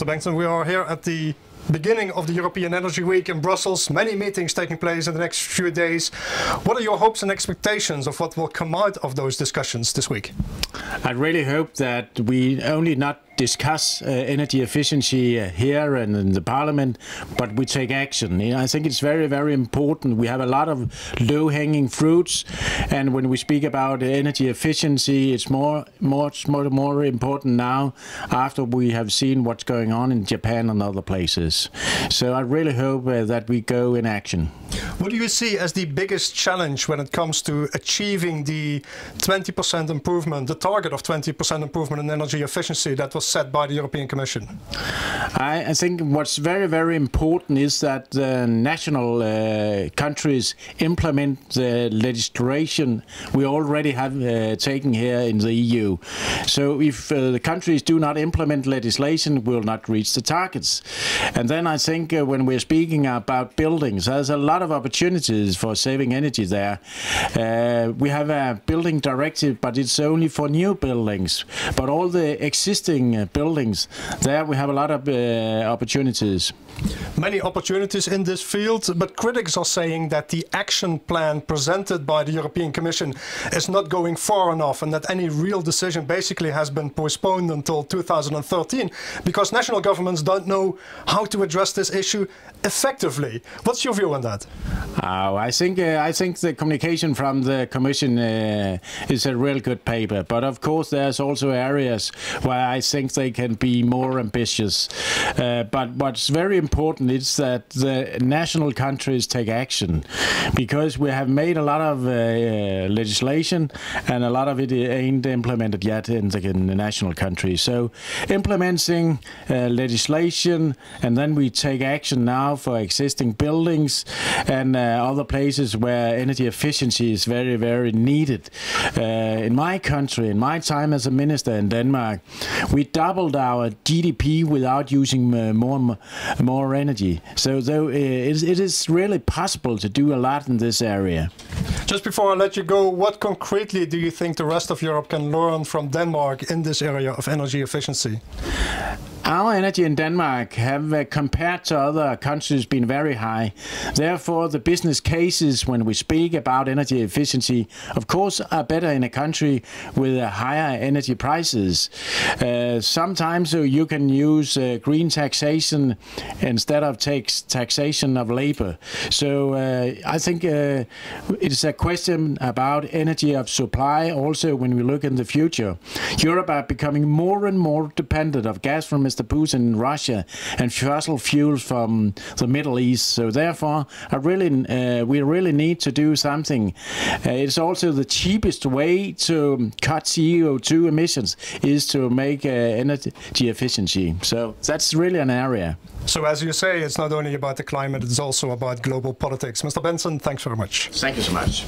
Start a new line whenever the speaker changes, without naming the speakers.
Mr. Bengtsson. We are here at the beginning of the European Energy Week in Brussels. Many meetings taking place in the next few days. What are your hopes and expectations of what will come out of those discussions this week?
I really hope that we only not discuss energy efficiency here and in the Parliament, but we take action. I think it's very, very important. We have a lot of low-hanging fruits, and when we speak about energy efficiency, it's more important now after we have seen what's going on in Japan and other places. So I really hope that we go in action.
What do you see as the biggest challenge when it comes to achieving the 20% improvement, the target of 20% improvement in energy efficiency that was set by the European Commission?
I think what's very, very important is that the national countries implement the legislation we already have taken here in the EU. So if the countries do not implement legislation, we will not reach the targets. And then I think when we're speaking about buildings, there's a lot of opportunities for saving energy there. We have a building directive, but it's only for new buildings. But all the existing buildings, there we have a lot of opportunities.
Many opportunities in this field, but critics are saying that the action plan presented by the European Commission is not going far enough, and that any real decision basically has been postponed until 2013 because national governments don't know how to address this issue effectively. What's your view on that?
I think the communication from the Commission is a real good paper, but of course there's also areas where I think they can be more ambitious. But what's very important is that the national countries take action, because we have made a lot of legislation and a lot of it ain't implemented yet in the national countries. So implementing legislation, and then we take action now for existing buildings and other places where energy efficiency is very, very needed. In my country, in my time as a minister in Denmark, we doubled our GDP without using more energy. So it is really possible to do a lot in this area.
Just before I let you go, what concretely do you think the rest of Europe can learn from Denmark in this area of energy efficiency?
Our energy in Denmark have, compared to other countries, been very high. Therefore, the business cases when we speak about energy efficiency, of course, are better in a country with higher energy prices. Sometimes you can use green taxation instead of taxation of labor. So I think it's a question about energy of supply also when we look in the future. Europe are becoming more and more dependent of gas from Mr. Putin in Russia and fossil fuels from the Middle East. So therefore, we really need to do something. It's also the cheapest way to cut CO2 emissions is to make energy efficiency. So that's really an area.
So as you say, it's not only about the climate, it's also about global politics. Mr. Bengtsson, thanks very much.
Thank you so much.